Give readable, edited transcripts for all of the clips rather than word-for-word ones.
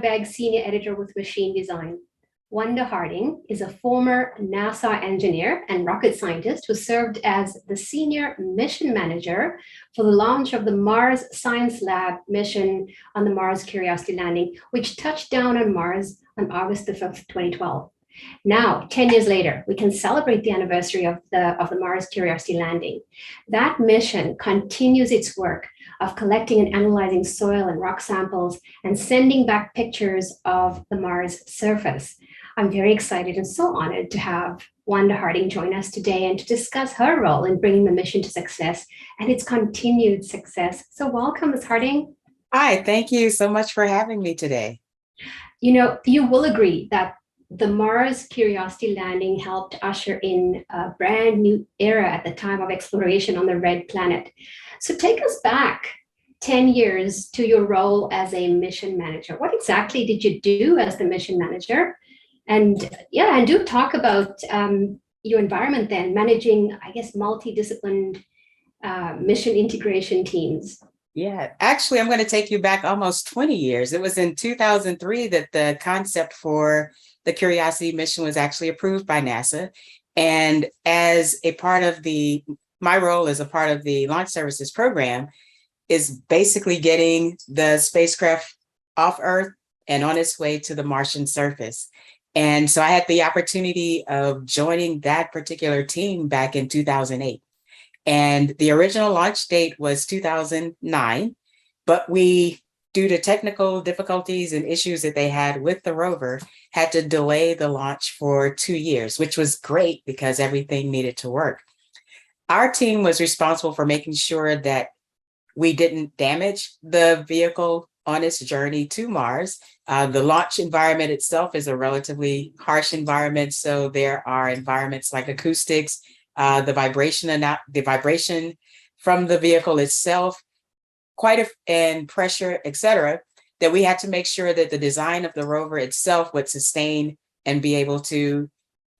Beg Senior Editor with Machine Design. Wanda Harding is a former NASA engineer and rocket scientist who served as the Senior Mission Manager for the launch of the Mars Science Lab mission on the Mars Curiosity landing, which touched down on Mars on August the 5th, 2012. Now, 10 years later, we can celebrate the anniversary of the Mars Curiosity landing. That mission continues its work of collecting and analyzing soil and rock samples and sending back pictures of the Mars surface. I'm very excited and so honored to have Wanda Harding join us today and to discuss her role in bringing the mission to success and its continued success. So welcome, Ms. Harding. Hi, thank you so much for having me today. You know, you will agree that the Mars Curiosity landing helped usher in a brand new era at the time of exploration on the red planet. So take us back 10 years to your role as a mission manager. What exactly did you do as the mission manager? And do talk about your environment then, managing, I guess, multidisciplined mission integration teams. Yeah, actually, I'm going to take you back almost 20 years. It was in 2003 that the concept for the Curiosity mission was actually approved by NASA. And as a part of my role as a part of the launch services program is basically getting the spacecraft off Earth and on its way to the Martian surface. And so I had the opportunity of joining that particular team back in 2008. And the original launch date was 2009, but we, due to technical difficulties and issues that they had with the rover, had to delay the launch for 2 years, which was great because everything needed to work. Our team was responsible for making sure that we didn't damage the vehicle on its journey to Mars. The launch environment itself is a relatively harsh environment. So there are environments like acoustics, the vibration from the vehicle itself, and pressure, et cetera, that we had to make sure that the design of the rover itself would sustain and be able to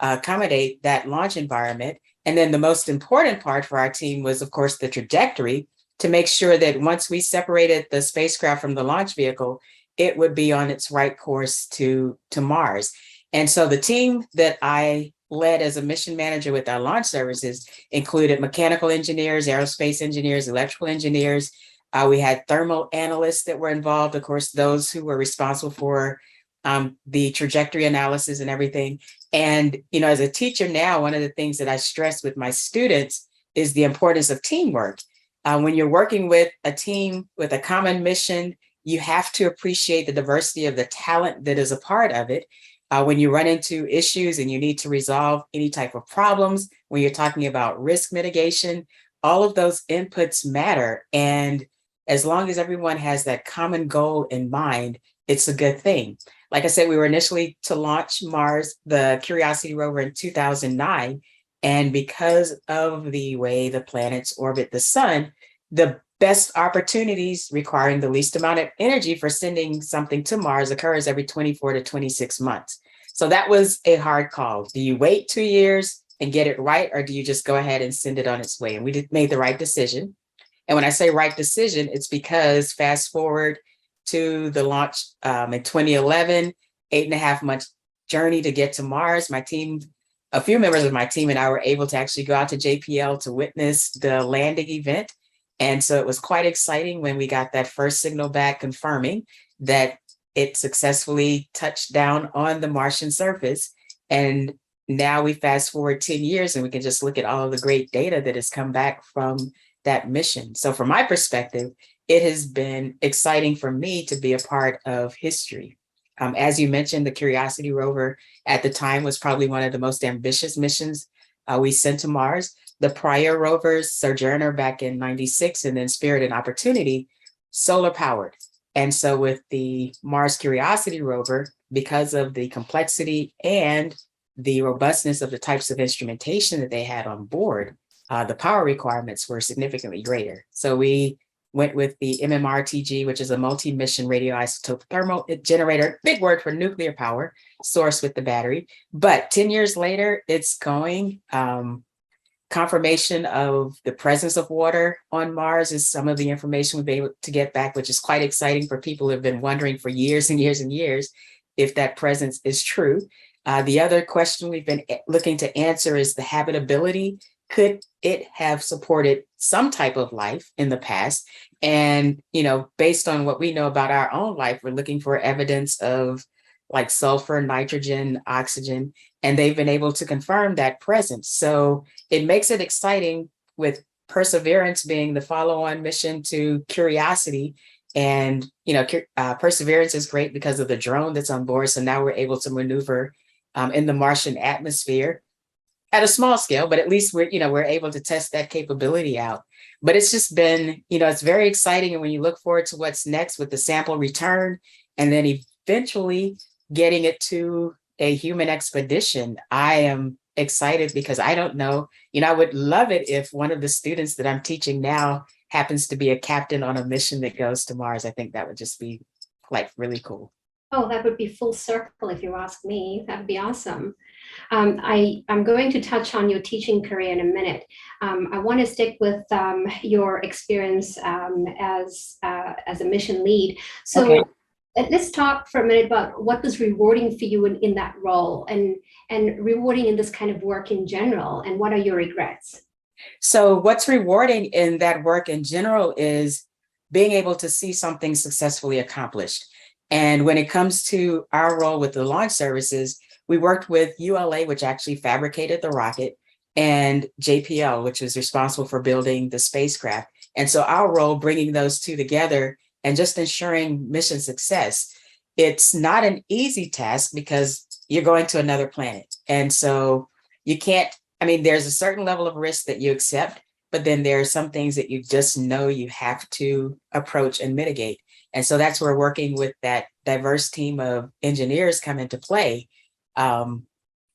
accommodate that launch environment. And then the most important part for our team was, of course, the trajectory, to make sure that once we separated the spacecraft from the launch vehicle, it would be on its right course to Mars. And so the team that I led as a mission manager with our launch services included mechanical engineers, aerospace engineers, electrical engineers. We had thermal analysts that were involved, of course, those who were responsible for the trajectory analysis and everything. And, you know, as a teacher now, one of the things that I stress with my students is the importance of teamwork. When you're working with a team with a common mission, you have to appreciate the diversity of the talent that is a part of it. When you run into issues and you need to resolve any type of problems, when you're talking about risk mitigation, all of those inputs matter. And as long as everyone has that common goal in mind, it's a good thing. Like I said, we were initially to launch the Curiosity Rover in 2009. And because of the way the planets orbit the sun, the best opportunities requiring the least amount of energy for sending something to Mars occurs every 24 to 26 months. So that was a hard call. Do you wait 2 years and get it right, or do you just go ahead and send it on its way? And we made the right decision. And when I say right decision, it's because fast forward to the launch in 2011, 8.5-month journey to get to Mars. A few members of my team and I were able to actually go out to JPL to witness the landing event. And so it was quite exciting when we got that first signal back confirming that it successfully touched down on the Martian surface. And now we fast forward 10 years and we can just look at all of the great data that has come back from that mission. So from my perspective, it has been exciting for me to be a part of history. As you mentioned, the Curiosity Rover at the time was probably one of the most ambitious missions we sent to Mars. The prior rovers, Sojourner back in '96, and then Spirit and Opportunity, solar powered. And so with the Mars Curiosity Rover, because of the complexity and the robustness of the types of instrumentation that they had on board, the power requirements were significantly greater. So we went with the MMRTG, which is a multi-mission radioisotope thermal generator, big word for nuclear power, source with the battery. But 10 years later, it's going. confirmation of the presence of water on Mars is some of the information we've been able to get back, which is quite exciting for people who have been wondering for years and years and years if that presence is true. The other question we've been looking to answer is the habitability. Could it have supported some type of life in the past? And, based on what we know about our own life, we're looking for evidence of like sulfur, nitrogen, oxygen, and they've been able to confirm that presence. So it makes it exciting with Perseverance being the follow-on mission to Curiosity. And, Perseverance is great because of the drone that's on board. So now we're able to maneuver in the Martian atmosphere at a small scale, but at least we're able to test that capability out. But it's just been, it's very exciting. And when you look forward to what's next with the sample return, and then eventually getting it to a human expedition, I am excited because I don't know, I would love it if one of the students that I'm teaching now happens to be a captain on a mission that goes to Mars. I think that would just be like really cool. Oh, that would be full circle if you ask me. That would be awesome. I'm going to touch on your teaching career in a minute. I want to stick with your experience as a mission lead. So Okay. Let's talk for a minute about what was rewarding for you in that role, and rewarding in this kind of work in general, and what are your regrets? So what's rewarding in that work in general is being able to see something successfully accomplished. And when it comes to our role with the launch services, we worked with ULA, which actually fabricated the rocket, and JPL, which was responsible for building the spacecraft. And so our role, bringing those two together and just ensuring mission success, it's not an easy task because you're going to another planet. And so you can't, there's a certain level of risk that you accept, but then there are some things that you just know you have to approach and mitigate. And so that's where working with that diverse team of engineers come into play.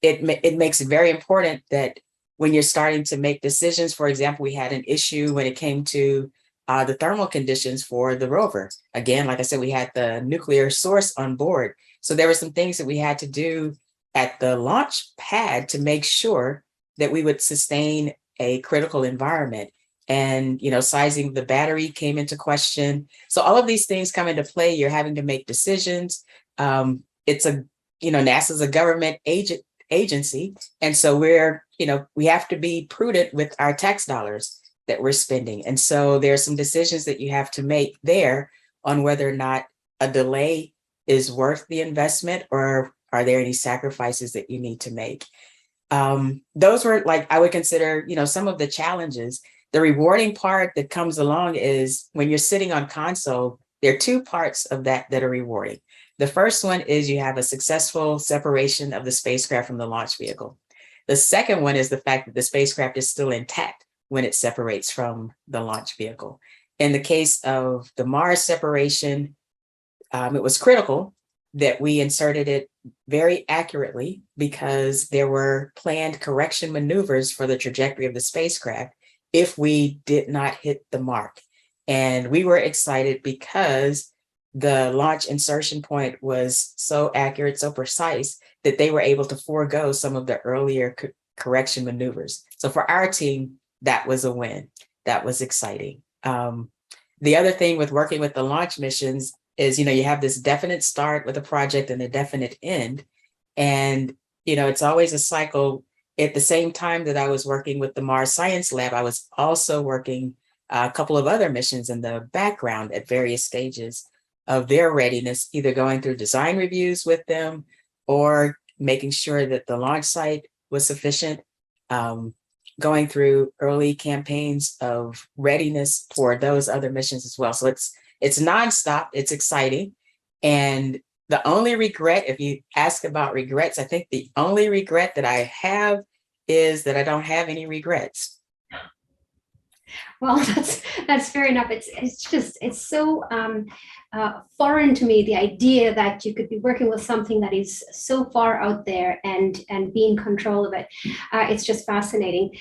It makes it very important that when you're starting to make decisions, for example, we had an issue when it came to the thermal conditions for the rover. Again, like I said, we had the nuclear source on board. So there were some things that we had to do at the launch pad to make sure that we would sustain a critical environment. And, sizing the battery came into question. So all of these things come into play. You're having to make decisions. NASA's a government agency. And so we have to be prudent with our tax dollars that we're spending. And so there are some decisions that you have to make there on whether or not a delay is worth the investment, or are there any sacrifices that you need to make? Those were I would consider, some of the challenges. The rewarding part that comes along is when you're sitting on console, there are two parts of that are rewarding. The first one is you have a successful separation of the spacecraft from the launch vehicle. The second one is the fact that the spacecraft is still intact when it separates from the launch vehicle. In the case of the Mars separation, it was critical that we inserted it very accurately because there were planned correction maneuvers for the trajectory of the spacecraft if we did not hit the mark. And we were excited because the launch insertion point was so accurate, so precise, that they were able to forego some of the earlier correction maneuvers. So for our team, that was a win. That was exciting. The other thing with working with the launch missions is, you have this definite start with a project and a definite end. And, it's always a cycle. At the same time that I was working with the Mars Science Lab, I was also working a couple of other missions in the background at various stages of their readiness, either going through design reviews with them or making sure that the launch site was sufficient, going through early campaigns of readiness for those other missions as well. So it's nonstop, it's exciting. And the only regret, if you ask about regrets, I think the only regret that I have is that I don't have any regrets. Well, that's fair enough. It's so foreign to me, the idea that you could be working with something that is so far out there and be in control of it. It's just fascinating.